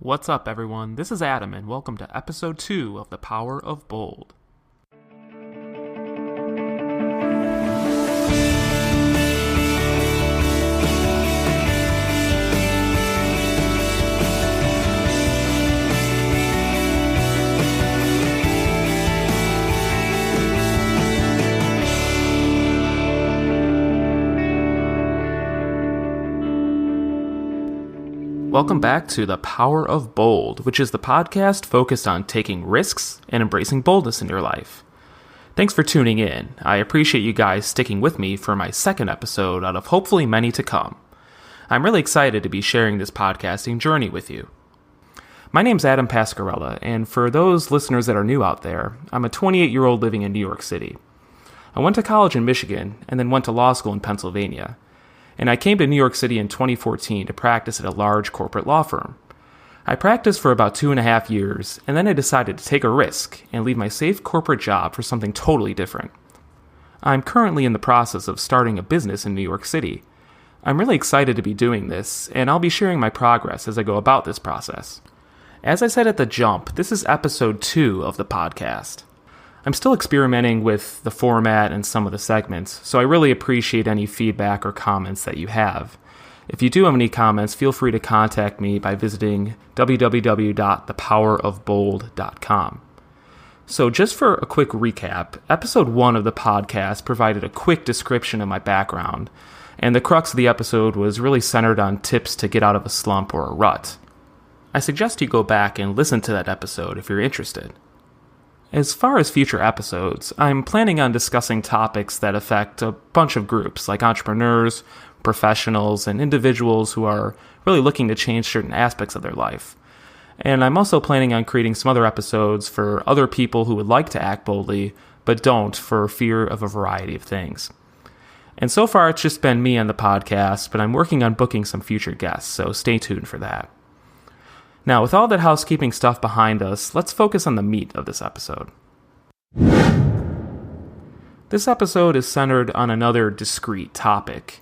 What's up, everyone? This is Adam, and welcome to episode 2 of The Power of Bold. Welcome back to The Power of Bold, which is the podcast focused on taking risks and embracing boldness in your life. Thanks for tuning in. I appreciate you guys sticking with me for my second episode out of hopefully many to come. I'm really excited to be sharing this podcasting journey with you. My name's Adam Pascarella, and for those listeners that are new out there, I'm a 28-year-old living in New York City. I went to college in Michigan and then went to law school in Pennsylvania. And I came to New York City in 2014 to practice at a large corporate law firm. I practiced for about 2.5 years, and then I decided to take a risk and leave my safe corporate job for something totally different. I'm currently in the process of starting a business in New York City. I'm really excited to be doing this, and I'll be sharing my progress as I go about this process. As I said at the jump, this is episode 2 of the podcast. I'm still experimenting with the format and some of the segments, so I really appreciate any feedback or comments that you have. If you do have any comments, feel free to contact me by visiting www.thepowerofbold.com. So just for a quick recap, episode 1 of the podcast provided a quick description of my background, and the crux of the episode was really centered on tips to get out of a slump or a rut. I suggest you go back and listen to that episode if you're interested. As far as future episodes, I'm planning on discussing topics that affect a bunch of groups, like entrepreneurs, professionals, and individuals who are really looking to change certain aspects of their life. And I'm also planning on creating some other episodes for other people who would like to act boldly, but don't for fear of a variety of things. And so far, it's just been me on the podcast, but I'm working on booking some future guests, so stay tuned for that. Now, with all that housekeeping stuff behind us, let's focus on the meat of this episode. This episode is centered on another discrete topic.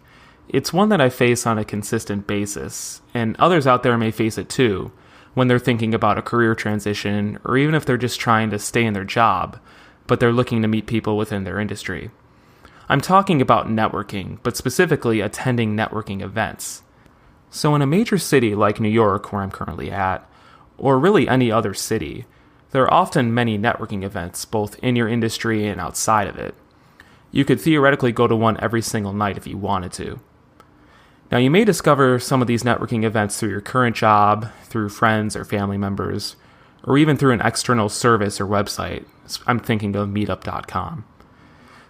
It's one that I face on a consistent basis, and others out there may face it too, when they're thinking about a career transition, or even if they're just trying to stay in their job, but they're looking to meet people within their industry. I'm talking about networking, but specifically attending networking events. So in a major city like New York, where I'm currently at, or really any other city, there are often many networking events, both in your industry and outside of it. You could theoretically go to one every single night if you wanted to. Now, you may discover some of these networking events through your current job, through friends or family members, or even through an external service or website. I'm thinking of meetup.com.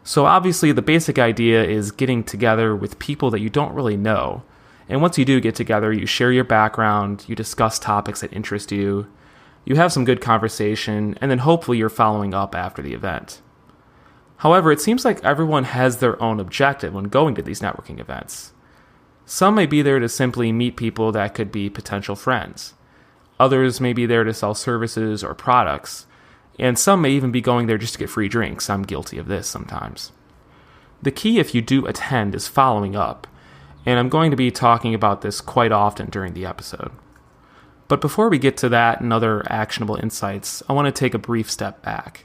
So obviously, the basic idea is getting together with people that you don't really know. And once you do get together, you share your background, you discuss topics that interest you, you have some good conversation, and then hopefully you're following up after the event. However, it seems like everyone has their own objective when going to these networking events. Some may be there to simply meet people that could be potential friends. Others may be there to sell services or products, and some may even be going there just to get free drinks. I'm guilty of this sometimes. The key, if you do attend, is following up. And I'm going to be talking about this quite often during the episode. But before we get to that and other actionable insights, I want to take a brief step back.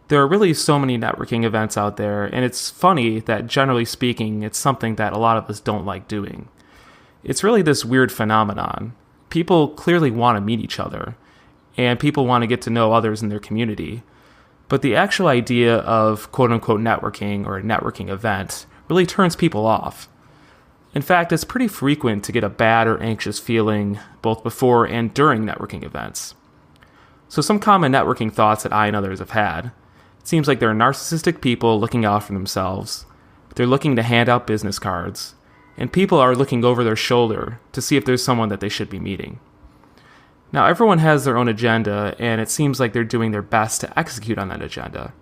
There are really so many networking events out there, and it's funny that generally speaking, it's something that a lot of us don't like doing. It's really this weird phenomenon. People clearly want to meet each other, and people want to get to know others in their community. But the actual idea of quote-unquote networking or a networking event really turns people off. In fact, it's pretty frequent to get a bad or anxious feeling both before and during networking events. So some common networking thoughts that I and others have had. It seems like there are narcissistic people looking out for themselves. They're looking to hand out business cards. And people are looking over their shoulder to see if there's someone that they should be meeting. Now, everyone has their own agenda, and it seems like they're doing their best to execute on that agenda.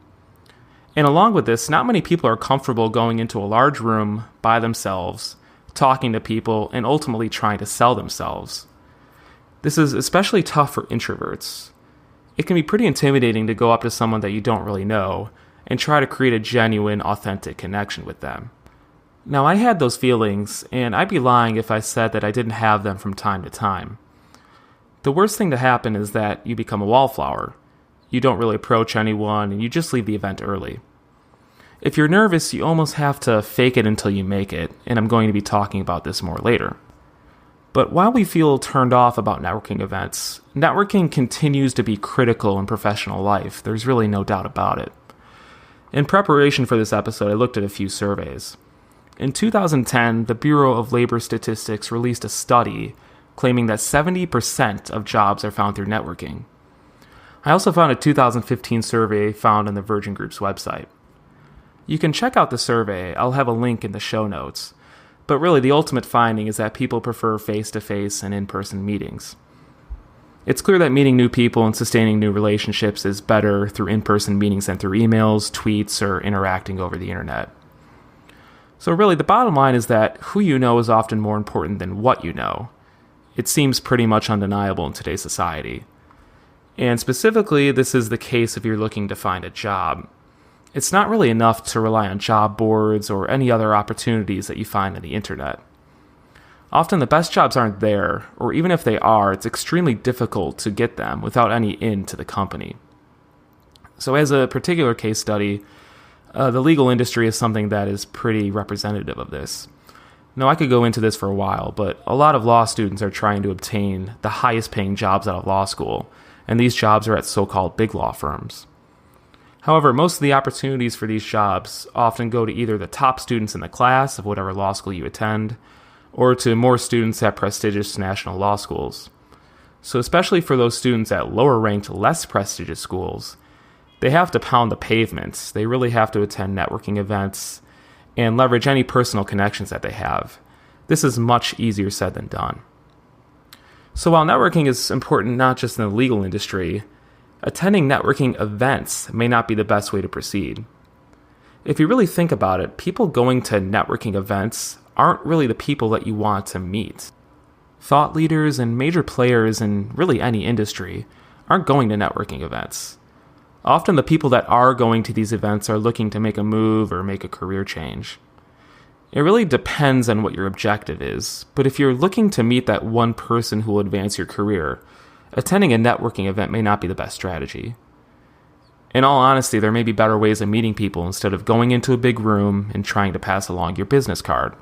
And along with this, not many people are comfortable going into a large room by themselves, talking to people, and ultimately trying to sell themselves. This is especially tough for introverts. It can be pretty intimidating to go up to someone that you don't really know and try to create a genuine, authentic connection with them. Now, I had those feelings, and I'd be lying if I said that I didn't have them from time to time. The worst thing to happen is that you become a wallflower. You don't really approach anyone, and you just leave the event early. If you're nervous, you almost have to fake it until you make it, and I'm going to be talking about this more later. But while we feel turned off about networking events, networking continues to be critical in professional life. There's really no doubt about it. In preparation for this episode, I looked at a few surveys. In 2010, the Bureau of Labor Statistics released a study claiming that 70% of jobs are found through networking. I also found a 2015 survey found on the Virgin Group's website. You can check out the survey. I'll have a link in the show notes. But really, the ultimate finding is that people prefer face-to-face and in-person meetings. It's clear that meeting new people and sustaining new relationships is better through in-person meetings than through emails, tweets, or interacting over the internet. So really, the bottom line is that who you know is often more important than what you know. It seems pretty much undeniable in today's society. And specifically, this is the case if you're looking to find a job. It's not really enough to rely on job boards or any other opportunities that you find on the internet. Often the best jobs aren't there, or even if they are, it's extremely difficult to get them without any in to the company. So as a particular case study, the legal industry is something that is pretty representative of this. Now, I could go into this for a while, but a lot of law students are trying to obtain the highest paying jobs out of law school, and these jobs are at so-called big law firms. However, most of the opportunities for these jobs often go to either the top students in the class of whatever law school you attend, or to more students at prestigious national law schools. So especially for those students at lower-ranked, less prestigious schools, they have to pound the pavements. They really have to attend networking events and leverage any personal connections that they have. This is much easier said than done. So while networking is important not just in the legal industry, attending networking events may not be the best way to proceed. If you really think about it, people going to networking events aren't really the people that you want to meet. Thought leaders and major players in really any industry aren't going to networking events. Often the people that are going to these events are looking to make a move or make a career change. It really depends on what your objective is, but if you're looking to meet that one person who will advance your career, attending a networking event may not be the best strategy. In all honesty, there may be better ways of meeting people instead of going into a big room and trying to pass along your business card.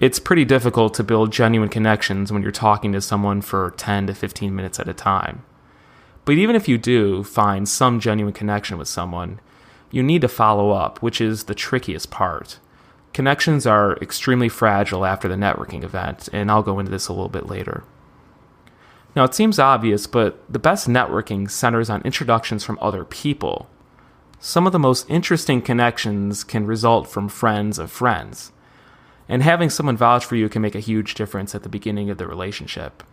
It's pretty difficult to build genuine connections when you're talking to someone for 10 to 15 minutes at a time. But even if you do find some genuine connection with someone, you need to follow up, which is the trickiest part. Connections are extremely fragile after the networking event, and I'll go into this a little bit later. Now, it seems obvious, but the best networking centers on introductions from other people. Some of the most interesting connections can result from friends of friends, and having someone vouch for you can make a huge difference at the beginning of the relationship.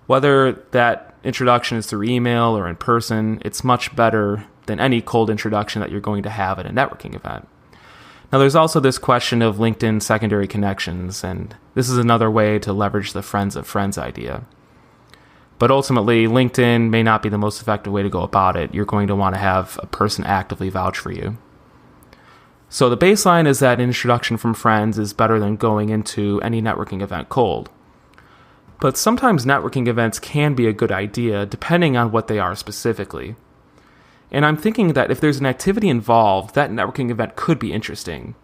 Whether that introduction is through email or in person, it's much better than any cold introduction that you're going to have at a networking event. Now, there's also this question of LinkedIn secondary connections, and this is another way to leverage the friends of friends idea. But ultimately, LinkedIn may not be the most effective way to go about it. You're going to want to have a person actively vouch for you. So the baseline is that an introduction from friends is better than going into any networking event cold. But sometimes networking events can be a good idea depending on what they are specifically. And I'm thinking that if there's an activity involved, that networking event could be interesting.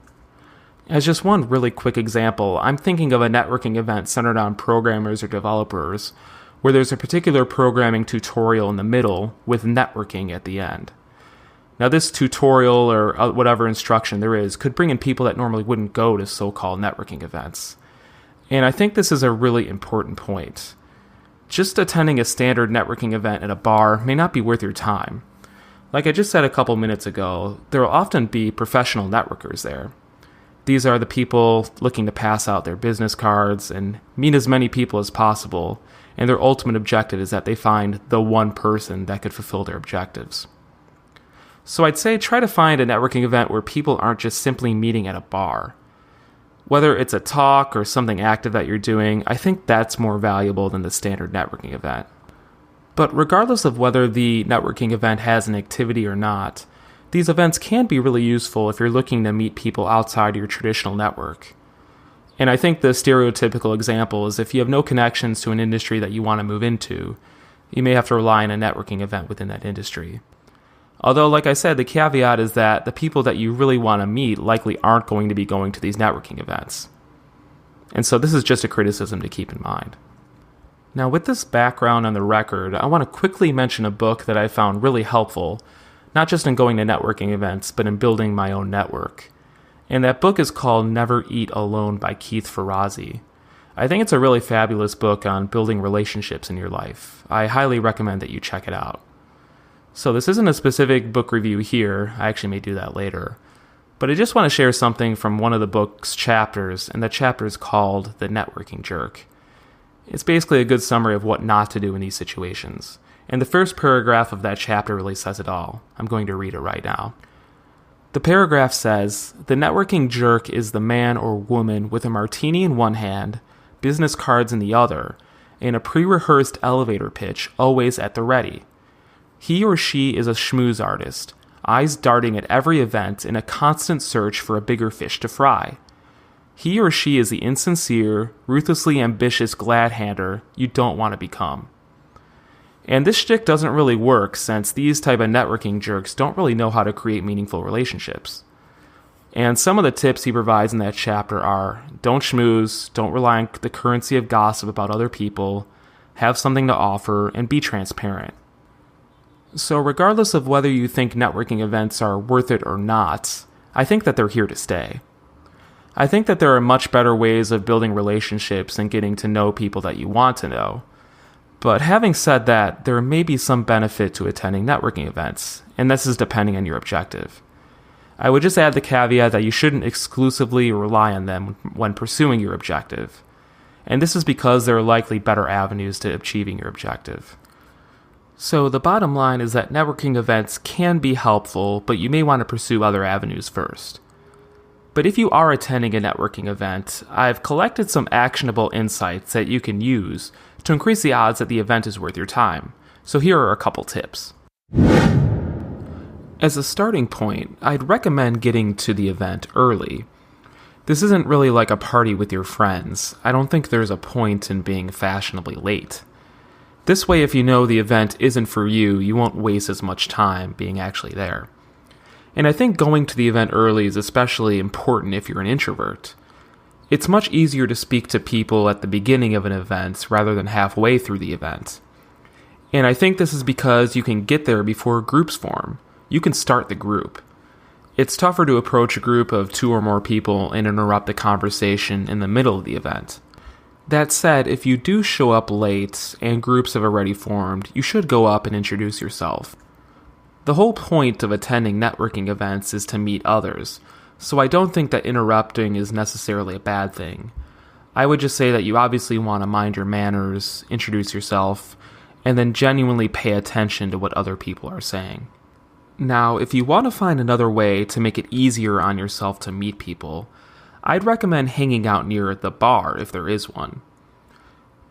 As just one really quick example, I'm thinking of a networking event centered on programmers or developers, where there's a particular programming tutorial in the middle with networking at the end. Now, this tutorial or whatever instruction there is could bring in people that normally wouldn't go to so-called networking events. And I think this is a really important point. Just attending a standard networking event at a bar may not be worth your time. Like I just said a couple minutes ago, there will often be professional networkers there. These are the people looking to pass out their business cards and meet as many people as possible, and their ultimate objective is that they find the one person that could fulfill their objectives. So I'd say try to find a networking event where people aren't just simply meeting at a bar. Whether it's a talk or something active that you're doing, I think that's more valuable than the standard networking event. But regardless of whether the networking event has an activity or not, these events can be really useful if you're looking to meet people outside your traditional network. And I think the stereotypical example is if you have no connections to an industry that you want to move into, you may have to rely on a networking event within that industry. Although, like I said, the caveat is that the people that you really want to meet likely aren't going to be going to these networking events. And so this is just a criticism to keep in mind. Now, with this background on the record, I want to quickly mention a book that I found really helpful, not just in going to networking events, but in building my own network. And that book is called Never Eat Alone by Keith Ferrazzi. I think it's a really fabulous book on building relationships in your life. I highly recommend that you check it out. So this isn't a specific book review here, I actually may do that later, but I just want to share something from one of the book's chapters, and that chapter is called The Networking Jerk. It's basically a good summary of what not to do in these situations, and the first paragraph of that chapter really says it all. I'm going to read it right now. The paragraph says, "The networking jerk is the man or woman with a martini in one hand, business cards in the other, and a pre-rehearsed elevator pitch always at the ready. He or she is a schmooze artist, eyes darting at every event in a constant search for a bigger fish to fry. He or she is the insincere, ruthlessly ambitious glad-hander you don't want to become." And this shtick doesn't really work since these type of networking jerks don't really know how to create meaningful relationships. And some of the tips he provides in that chapter are: don't schmooze, don't rely on the currency of gossip about other people, have something to offer, and be transparent. So regardless of whether you think networking events are worth it or not, I think that they're here to stay. I think that there are much better ways of building relationships and getting to know people that you want to know. But having said that, there may be some benefit to attending networking events, and this is depending on your objective. I would just add the caveat that you shouldn't exclusively rely on them when pursuing your objective. And this is because there are likely better avenues to achieving your objective. So the bottom line is that networking events can be helpful, but you may want to pursue other avenues first. But if you are attending a networking event, I've collected some actionable insights that you can use to increase the odds that the event is worth your time. So here are a couple tips. As a starting point, I'd recommend getting to the event early. This isn't really like a party with your friends. I don't think there's a point in being fashionably late. This way, if you know the event isn't for you, you won't waste as much time being actually there. And I think going to the event early is especially important if you're an introvert. It's much easier to speak to people at the beginning of an event rather than halfway through the event. And I think this is because you can get there before groups form. You can start the group. It's tougher to approach a group of 2 or more people and interrupt the conversation in the middle of the event. That said, if you do show up late and groups have already formed, you should go up and introduce yourself. The whole point of attending networking events is to meet others, so I don't think that interrupting is necessarily a bad thing. I would just say that you obviously want to mind your manners, introduce yourself, and then genuinely pay attention to what other people are saying. Now, if you want to find another way to make it easier on yourself to meet people, I'd recommend hanging out near the bar if there is one.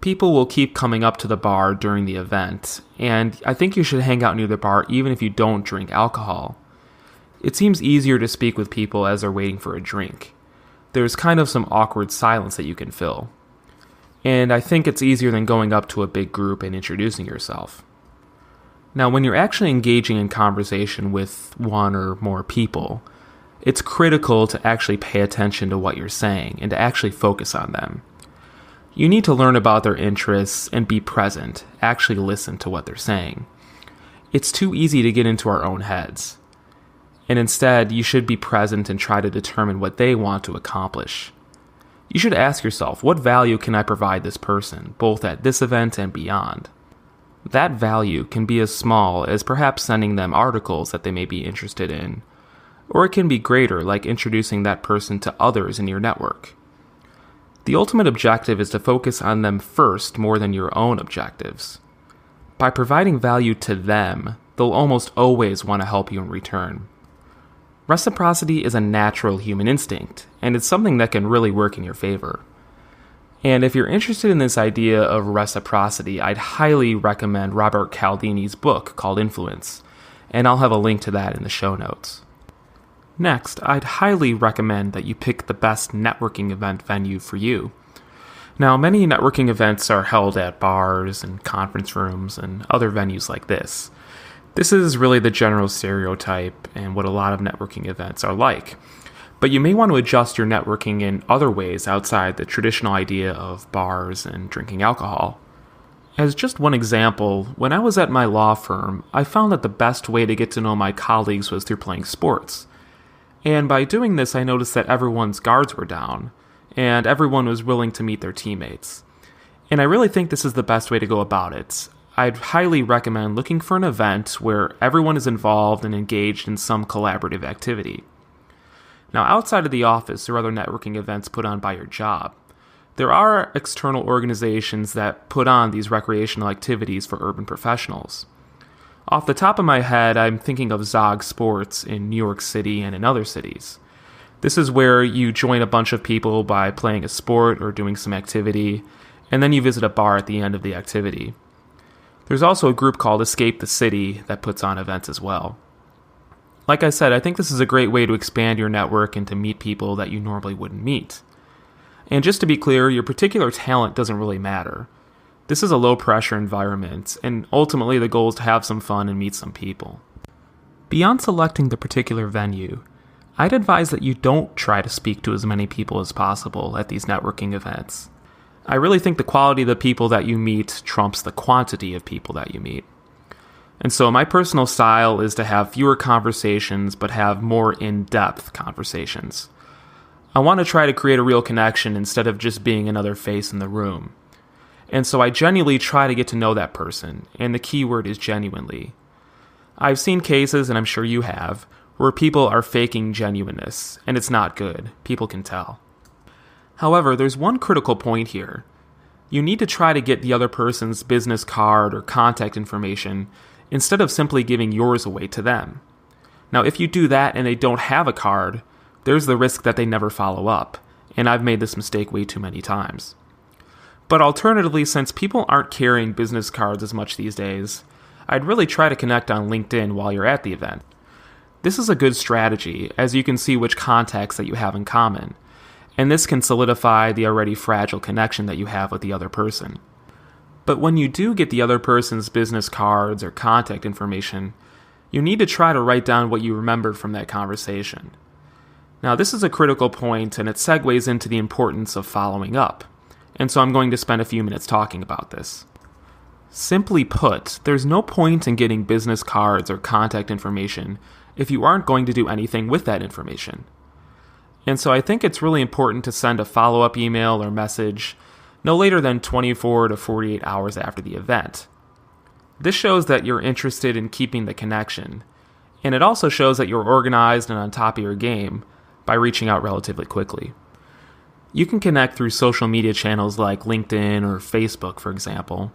People will keep coming up to the bar during the event, and I think you should hang out near the bar even if you don't drink alcohol. It seems easier to speak with people as they're waiting for a drink. There's kind of some awkward silence that you can fill. And I think it's easier than going up to a big group and introducing yourself. Now, when you're actually engaging in conversation with one or more people, it's critical to actually pay attention to what you're saying and to actually focus on them. You need to learn about their interests and be present, actually listen to what they're saying. It's too easy to get into our own heads. And instead, you should be present and try to determine what they want to accomplish. You should ask yourself, what value can I provide this person, both at this event and beyond? That value can be as small as perhaps sending them articles that they may be interested in, or it can be greater, like introducing that person to others in your network. The ultimate objective is to focus on them first more than your own objectives. By providing value to them, they'll almost always want to help you in return. Reciprocity is a natural human instinct, and it's something that can really work in your favor. And if you're interested in this idea of reciprocity, I'd highly recommend Robert Cialdini's book called Influence, and I'll have a link to that in the show notes. Next, I'd highly recommend that you pick the best networking event venue for you. Now, many networking events are held at bars and conference rooms and other venues like this. This is really the general stereotype and what a lot of networking events are like. But you may want to adjust your networking in other ways outside the traditional idea of bars and drinking alcohol. As just one example, when I was at my law firm, I found that the best way to get to know my colleagues was through playing sports. And by doing this, I noticed that everyone's guards were down, and everyone was willing to meet their teammates. And I really think this is the best way to go about it. I'd highly recommend looking for an event where everyone is involved and engaged in some collaborative activity. Now, outside of the office or other networking events put on by your job, there are external organizations that put on these recreational activities for urban professionals. Off the top of my head, I'm thinking of Zog Sports in New York City and in other cities. This is where you join a bunch of people by playing a sport or doing some activity, and then you visit a bar at the end of the activity. There's also a group called Escape the City that puts on events as well. Like I said, I think this is a great way to expand your network and to meet people that you normally wouldn't meet. And just to be clear, your particular talent doesn't really matter. This is a low-pressure environment, and ultimately the goal is to have some fun and meet some people. Beyond selecting the particular venue, I'd advise that you don't try to speak to as many people as possible at these networking events. I really think the quality of the people that you meet trumps the quantity of people that you meet. And so my personal style is to have fewer conversations, but have more in-depth conversations. I want to try to create a real connection instead of just being another face in the room. And so I genuinely try to get to know that person, and the key word is genuinely. I've seen cases, and I'm sure you have, where people are faking genuineness, and it's not good. People can tell. However, there's one critical point here. You need to try to get the other person's business card or contact information instead of simply giving yours away to them. Now, if you do that and they don't have a card, there's the risk that they never follow up, and I've made this mistake way too many times. But alternatively, since people aren't carrying business cards as much these days, I'd really try to connect on LinkedIn while you're at the event. This is a good strategy, as you can see which contacts that you have in common, and this can solidify the already fragile connection that you have with the other person. But when you do get the other person's business cards or contact information, you need to try to write down what you remembered from that conversation. Now, this is a critical point, and it segues into the importance of following up. And so I'm going to spend a few minutes talking about this. Simply put, there's no point in getting business cards or contact information if you aren't going to do anything with that information. And so I think it's really important to send a follow-up email or message no later than 24 to 48 hours after the event. This shows that you're interested in keeping the connection, and it also shows that you're organized and on top of your game by reaching out relatively quickly. You can connect through social media channels like LinkedIn or Facebook, for example.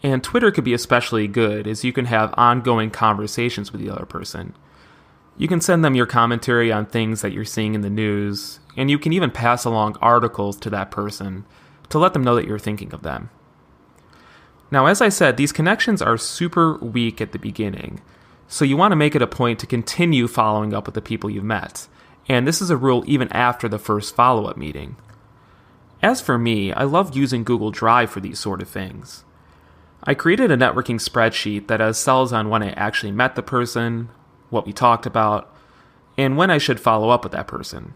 And Twitter could be especially good, as you can have ongoing conversations with the other person. You can send them your commentary on things that you're seeing in the news, and you can even pass along articles to that person to let them know that you're thinking of them. Now, as I said, these connections are super weak at the beginning, so you want to make it a point to continue following up with the people you've met. And this is a rule even after the first follow-up meeting. As for me, I love using Google Drive for these sort of things. I created a networking spreadsheet that has cells on when I actually met the person, what we talked about, and when I should follow up with that person.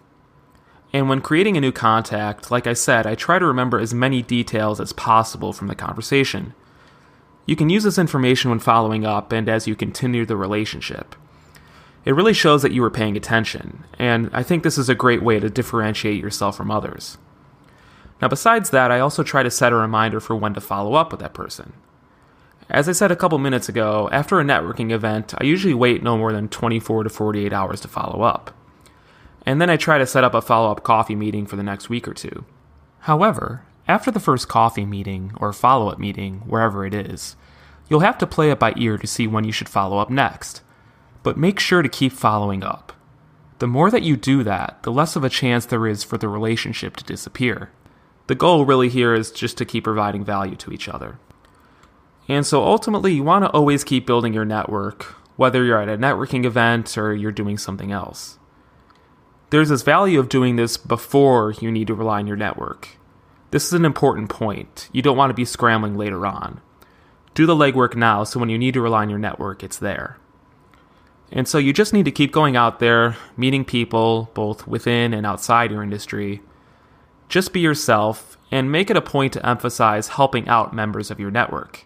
And when creating a new contact, like I said, I try to remember as many details as possible from the conversation. You can use this information when following up and as you continue the relationship. It really shows that you were paying attention, and I think this is a great way to differentiate yourself from others. Now, besides that, I also try to set a reminder for when to follow up with that person. As I said a couple minutes ago, after a networking event, I usually wait no more than 24 to 48 hours to follow up. And then I try to set up a follow-up coffee meeting for the next week or two. However, after the first coffee meeting or follow-up meeting, wherever it is, you'll have to play it by ear to see when you should follow up next. But make sure to keep following up. The more that you do that, the less of a chance there is for the relationship to disappear. The goal really here is just to keep providing value to each other. And so ultimately, you want to always keep building your network, whether you're at a networking event or you're doing something else. There's this value of doing this before you need to rely on your network. This is an important point. You don't want to be scrambling later on. Do the legwork now so when you need to rely on your network, it's there. And so you just need to keep going out there, meeting people, both within and outside your industry. Just be yourself, and make it a point to emphasize helping out members of your network.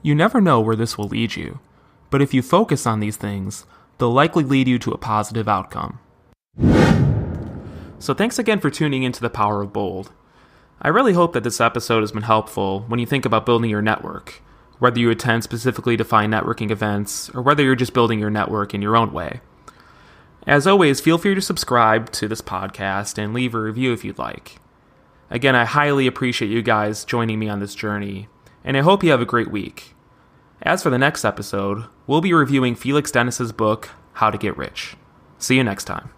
You never know where this will lead you, but if you focus on these things, they'll likely lead you to a positive outcome. So thanks again for tuning into The Power of Bold. I really hope that this episode has been helpful when you think about building your network, whether you attend specifically defined networking events, or whether you're just building your network in your own way. As always, feel free to subscribe to this podcast and leave a review if you'd like. Again, I highly appreciate you guys joining me on this journey, and I hope you have a great week. As for the next episode, we'll be reviewing Felix Dennis's book, How to Get Rich. See you next time.